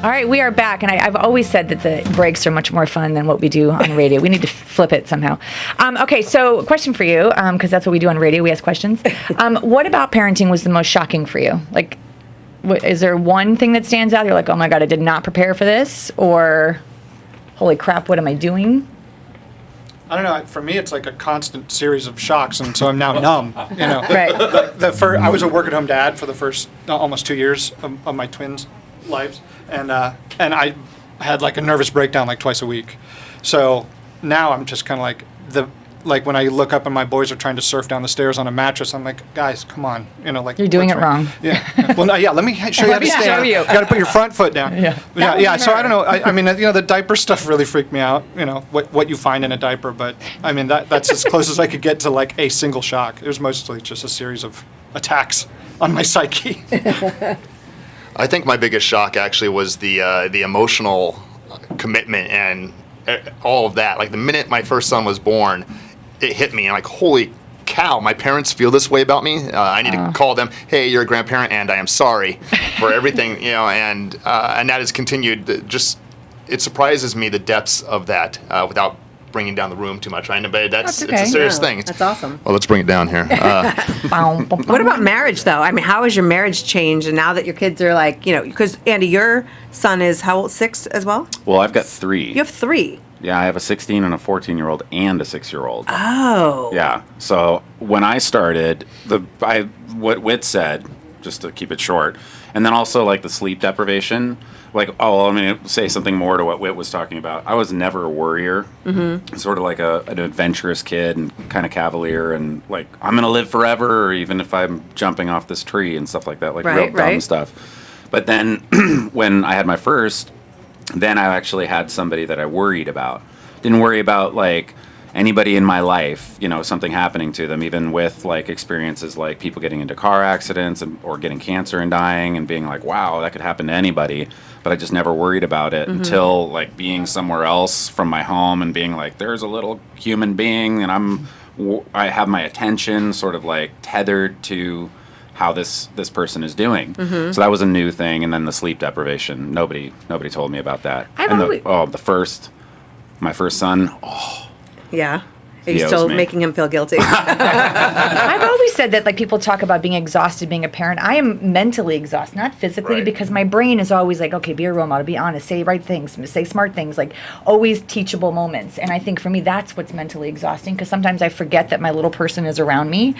All right, we are back, and I've always said that the breaks are much more fun than what we do on radio. We need to flip it somehow. Okay, so question for you, because that's what we do on radio. We ask questions. What about parenting was the most shocking for you? Like, is there one thing that stands out? You're like, oh my God, I did not prepare for this, or holy crap, what am I doing? I don't know. For me, it's like a constant series of shocks, and so I'm now numb. You know, Right. I was a work-at-home dad for the first almost 2 years of my twins' lives, and I had like a nervous breakdown like twice a week. So now I'm just kind of like when I look up and my boys are trying to surf down the stairs on a mattress, I'm like, guys, come on, you know, like You're doing it wrong. Yeah. Well, no, yeah. Let me show you how to stand. show you. You got to put your front foot down. Yeah. Yeah. So I don't know. I mean, you know, the diaper stuff really freaked me out. You know, what you find in a diaper, but I mean that's as close as I could get to like a single shock. It was mostly just a series of attacks on my psyche. I think my biggest shock actually was the emotional commitment and all of that. Like the minute my first son was born, it hit me. I'm like, holy cow, my parents feel this way about me. I need to call them. Hey, you're a grandparent, and I am sorry for everything. You know, and that has continued. Just it surprises me the depths of that without bringing down the room too much, right? But That's okay. it's a serious thing. That's awesome. Well, let's bring it down here. What about marriage, though? I mean, how has your marriage changed? And now that your kids are like, you know, because Andy, your son is how old? 6 as well? Well, I've got 3. You have 3. Yeah, I have a 16 and a 14-year-old and a 6-year-old. Oh. Yeah. So when I started, what Whit said, just to keep it short, and then also like the sleep deprivation. Like, let me say something more to what Whit was talking about. I was never a worrier, sort of like an adventurous kid and kind of cavalier and like, I'm going to live forever, or even if I'm jumping off this tree and stuff like that, like real dumb stuff. But then when I had my first, then I actually had somebody that I worried about. Didn't worry about like anybody in my life, you know, something happening to them, even with like experiences like people getting into car accidents or getting cancer and dying and being like, wow, that could happen to anybody. But I just never worried about it until like being somewhere else from my home and being like, there's a little human being and I have my attention sort of like tethered to how this person is doing. So that was a new thing. And then the sleep deprivation, nobody told me about that. My first son, Yeah. Are you still making him feel guilty? I've always said that, like, people talk about being exhausted being a parent. I am mentally exhausted, not physically, because my brain is always like, okay, be a role model, be honest, say right things, say smart things, like always teachable moments. And I think for me, that's what's mentally exhausting, because sometimes I forget that my little person is around me.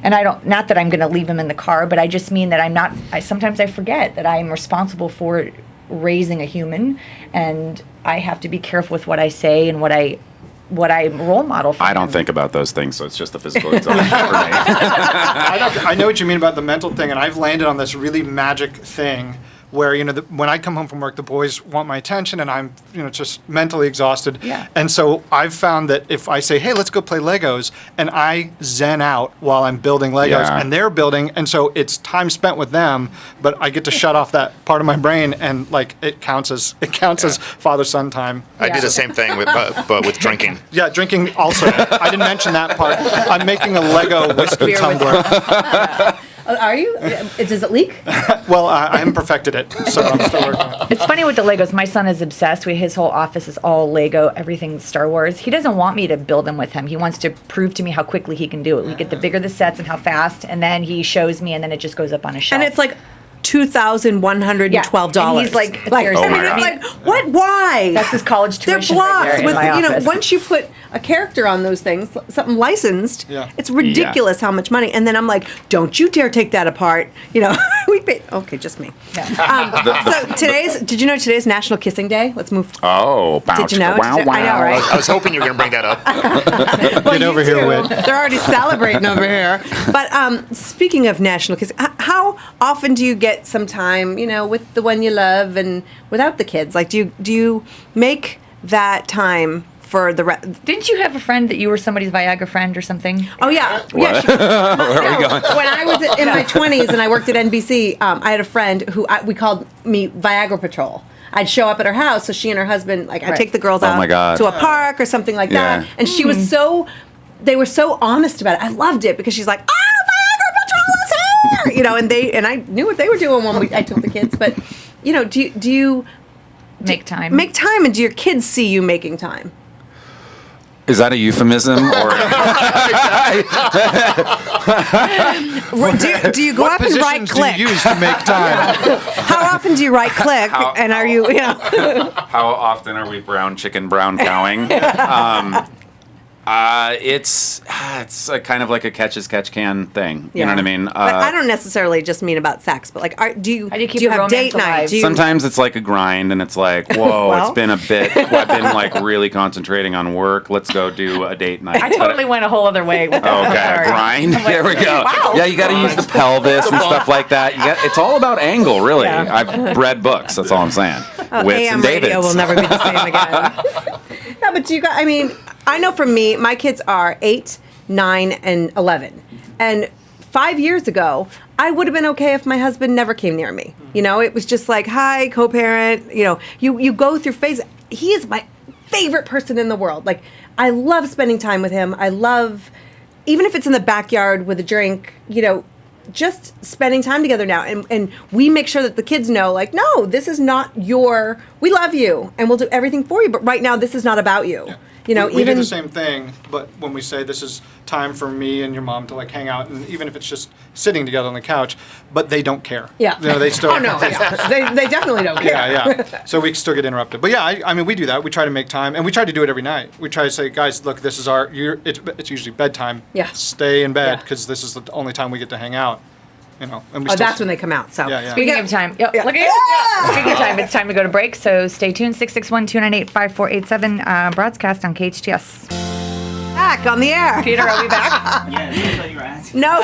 And not that I'm going to leave him in the car, but I just mean that sometimes I forget that I am responsible for raising a human, and I have to be careful with what I say and what I role model for I him. don't think about those things, so it's just the physical exhaustion for me. I know what you mean about the mental thing, and I've landed on this really magic thing where, you know, when I come home from work, the boys want my attention, and I'm, you know, just mentally exhausted. Yeah. And so I've found that if I say, hey, let's go play Legos, and I zen out while I'm building Legos, and they're building, and so it's time spent with them, but I get to shut off that part of my brain, and like it counts as father-son time. I do the same thing but with drinking. Yeah, drinking also. I didn't mention that part. I'm making a Lego whiskey tumbler. Are you? Does it leak? Well, I haven't perfected it, so I'm still working on it. It's funny with the Legos. My son is obsessed. His whole office is all Lego, everything Star Wars. He doesn't want me to build them with him. He wants to prove to me how quickly he can do it. We get the bigger the sets and how fast, and then he shows me, and then it just goes up on a shelf. And it's like $2,112. And he's like, Oh my God. like, what? Why? That's his college They're tuition blocks right there with, in my you know, office. once you put a character on those things, something licensed, it's ridiculous how much money. And then I'm like, don't you dare take that apart. You know, we pay. Okay, just me. So did you know today's National Kissing Day? Let's move. Oh, Did you know? Wow, wow. I know, right? I was hoping you were going to bring that up. Get over here, Whit. They're already celebrating over here. But speaking of National Kissing, how often do you get some time, you know, with the one you love and without the kids? Like, do you make that time for the Didn't you have a friend that you were somebody's Viagra friend or something? Oh, yeah. What? Where are we going? When I was in my 20s and I worked at NBC, I had a friend who we called me Viagra Patrol. I'd show up at her house, so she and her husband, like, I'd take the girls out my God. to a park or something like that. And she was they were so honest about it. I loved it because she's like, Viagra Patrol is here! You know, and I knew what they were doing when I took the kids. But, you know, do you Make time. Make time, and do your kids see you making time? Is that a euphemism or? Do you go up and right Positions do click? you use to make time? How often do you right click? And are you, How often are we brown chicken, brown cowing? It's a kind of like a catch as catch can thing. You know what I mean? But I don't necessarily just mean about sex, but like, do you How do you keep you the have date romance alive? night? Do you, Sometimes it's like a grind, and it's like, whoa, Well. it's been a bit. I've been like really concentrating on work. Let's go do a date night. I totally went a whole other way with that. Okay, Sorry. grind. There we go. Wow. Yeah, you got to use the pelvis and stuff like that. It's all about angle, really. Yeah. I've read books. That's all I'm saying. Wits AM and Davids. radio will never be the same again. No, but do you guys, I mean, I know for me, my kids are 8, 9, and 11. And 5 years ago, I would have been okay if my husband never came near me. You know, it was just like, hi, co-parent. You know, you go through phases. He is my favorite person in the world. Like, I love spending time with him. I love, even if it's in the backyard with a drink, you know, just spending time together now. And we make sure that the kids know, like, no, this is not we love you and we'll do everything for you. But right now, this is not about you. Yeah. You know, we even do the same thing, but when we say this is time for me and your mom to like hang out, and even if it's just sitting together on the couch, but they don't care. Yeah. You know, they still. Oh no, yeah. they definitely don't care. Yeah. So we still get interrupted. But yeah, I mean, we do that. We try to make time, and we try to do it every night. We try to say, guys, look, this is it's usually bedtime. Yeah. Stay in bed Yeah. because this is the only time we get to hang out. You know, and we Oh, still that's when they come out. So Yeah, yeah. Speaking of time, look at you. Speaking of time, it's time to go to break. So stay tuned. 661-298-5487. Broadscast on KHTS. back on the air. Peter, are we back? Yeah, that's what you were asking. No,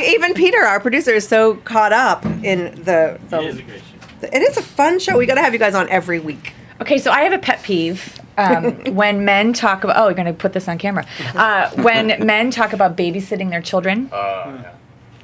even Peter, our producer, is so caught up in the. It is a great show. It is a fun show. We got to have you guys on every week. Okay, so I have a pet peeve when men talk about. Oh, you're going to put this on camera. When men talk about babysitting their children.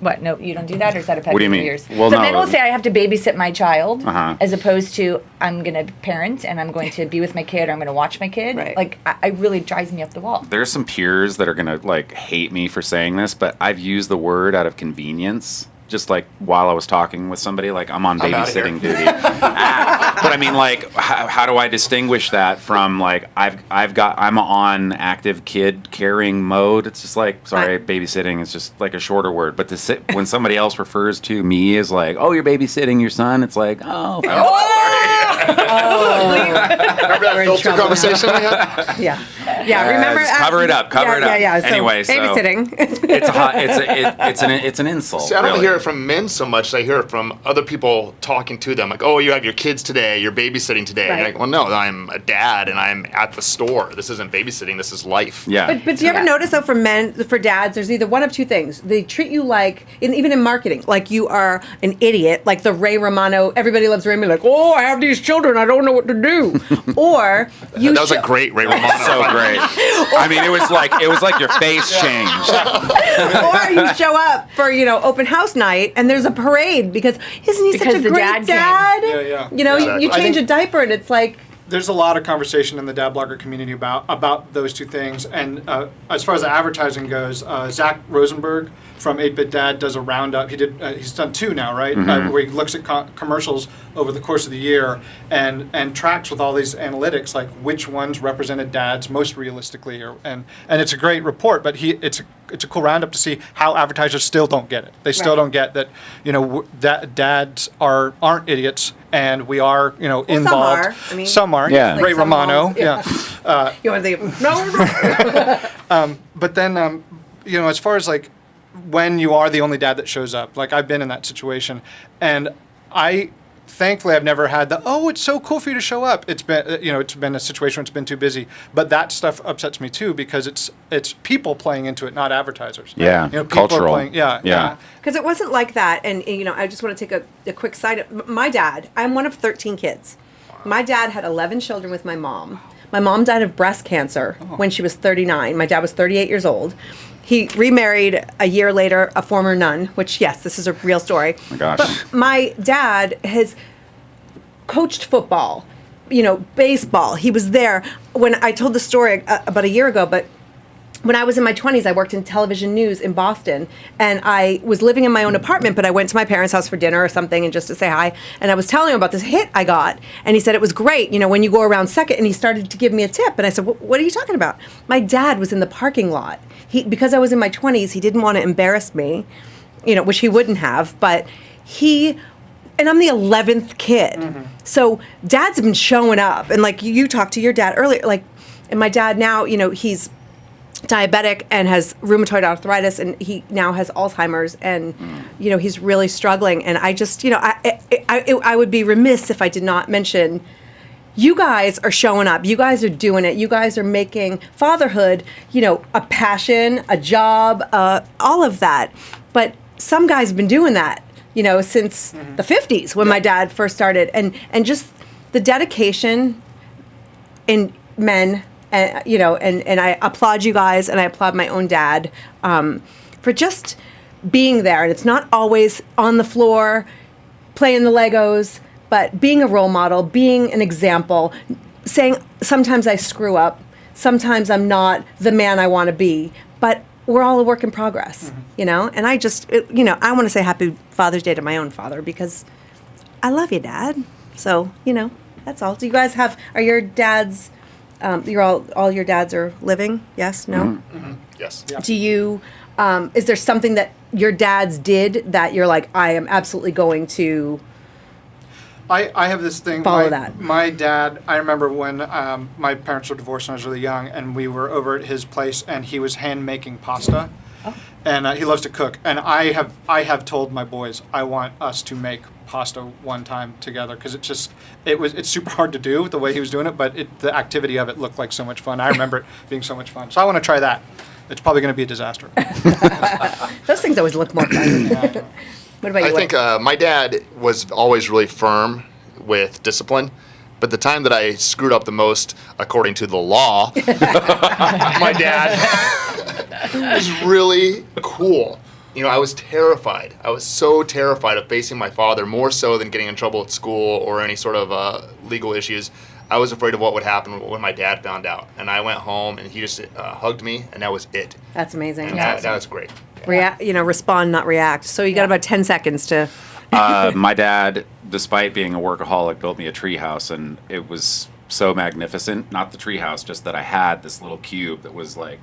What? No, you don't do that, or is that a pet What do you peeve of mean? yours? Well, so no. men will say I have to babysit my child, Uh-huh. as opposed to I'm going to parent and I'm going to be with my kid or I'm going to watch my kid. Right. Like, I really drives me up the wall. There's some peers that are gonna like hate me for saying this, but I've used the word out of convenience. Just like while I was talking with somebody, like I'm on I'm outta babysitting duty. But I mean, like, how do I distinguish that from like I'm on active kid caring mode? It's just like, sorry, babysitting is just like a shorter word. But to sit when somebody else refers to me as like, oh, you're babysitting your son, it's like, oh, Remember that filter trouble conversation we had? Yeah. Yeah. Remember? just cover it up. Cover it up. Yeah. So Anyway, so- babysitting. it's an insult. See, I don't really. hear it from men so much. I hear it from other people talking to them, like, "Oh, you have your kids today. You're babysitting today." Right. And like, well, no, I'm a dad and I'm at the store. This isn't babysitting. This is life. Yeah. But do you ever Yeah. notice though, for dads, there's either one of two things. They treat you like, even in marketing, like you are an idiot, like the Ray Romano. Everybody loves Raymond. Like, oh, I have these children, I don't know what to do. Or you. That was a great Ray Romano. So great. I mean, it was like your face changed. Or you show up for open house night and there's a parade because isn't he Because such a the great dad came. dad? Yeah. You know, Exactly. you I change a think- diaper and it's like. There's a lot of conversation in the dad blogger community about those two things. And as far as the advertising goes, Zach Rosenberg from 8-Bit Dad does a roundup. He's done 2 now, right? Where he looks at commercials over the course of the year and tracks with all these analytics, like which ones represented dads most realistically. And it's a great report, but it's a cool roundup to see how advertisers still don't get it. They still don't get that, that dads aren't idiots. And we are, involved. Some are. I mean, some are. Yeah. Ray like some Romano. moms, Yeah. You want to think, no. But then, as far as like when you are the only dad that shows up, like I've been in that situation, and thankfully I've never had it's so cool for you to show up. It's been, it's been a situation where it's been too busy. But that stuff upsets me too because it's people playing into it, not advertisers. Yeah, people cultural. Are playing, yeah. Because it wasn't like that. And, I just want to take a quick side. My dad, I'm one of 13 kids. My dad had 11 children with my mom. My mom died of breast cancer when she was 39. My dad was 38 years old. He remarried a year later, a former nun, which, yes, this is a real story. Oh my gosh. My dad has coached football, baseball. He was there when I told the story about a year ago, but when I was in my 20s, I worked in television news in Boston, and I was living in my own apartment, but I went to my parents' house for dinner or something and just to say hi, and I was telling him about this hit I got, and he said it was great, when you go around second, and he started to give me a tip, and I said, what are you talking about? My dad was in the parking lot. Because I was in my 20s, he didn't want to embarrass me, which he wouldn't have, but and I'm the 11th kid. Mm-hmm. So dads have been showing up, and like you talked to your dad earlier, and my dad now, he's diabetic and has rheumatoid arthritis, and he now has Alzheimer's, and he's really struggling. And I just, I would be remiss if I did not mention, you guys are showing up. You guys are doing it. You guys are making fatherhood, a passion, a job, all of that. But some guys have been doing that, since the 50s when my dad first started, and just the dedication in men. And I applaud you guys, and I applaud my own dad for just being there. And it's not always on the floor playing the Legos, but being a role model, being an example, saying sometimes I screw up, sometimes I'm not the man I want to be, but we're all a work in progress, And I just, I want to say Happy Father's Day to my own father, because I love you, Dad. So, that's all. Do you guys are your dads... you're all your dads are living? Yes? No? Mm-hmm. Mm-hmm. Yes. Yeah. Do you, is there something that your dads did that you're like, I am absolutely going to I have this thing. follow that? My dad, I remember when my parents were divorced when I was really young, and we were over at his place, and he was hand making pasta. Oh. And he loves to cook. And I have told my boys, I want us to make pasta one time together, because it's super hard to do the way he was doing it, but the activity of it looked like so much fun. I remember it being so much fun. So I want to try that. It's probably going to be a disaster. Those things always look more fun. What about you? I think my dad was always really firm with discipline, but the time that I screwed up the most, according to the law, my dad was really cool. I was terrified. I was so terrified of facing my father, more so than getting in trouble at school or any sort of legal issues. I was afraid of what would happen when my dad found out. And I went home, and he just hugged me, and that was it. That's amazing. And that was great. Respond, not react. So you got about 10 seconds to... My dad, despite being a workaholic, built me a tree house, and it was so magnificent. Not the tree house, just that I had this little cube that was like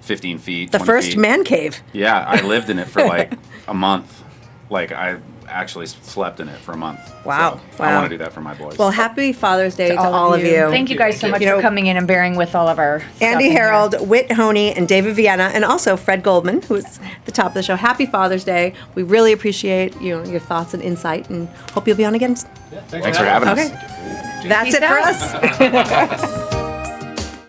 15 feet. The 20 first feet. man cave. Yeah, I lived in it for like a month. Like I actually slept in it for a month. Wow. So I want to do that for my boys. Well, happy Father's Day to all of you. Thank you guys so much for coming in and bearing with all of our stuff Andy in here. Harold, Whit Honey, and David Vienna, and also Fred Goldman, who is at the top of the show. Happy Father's Day. We really appreciate your thoughts and insight, and hope you'll be on again. Thanks for having us. That's Peace it for out. us.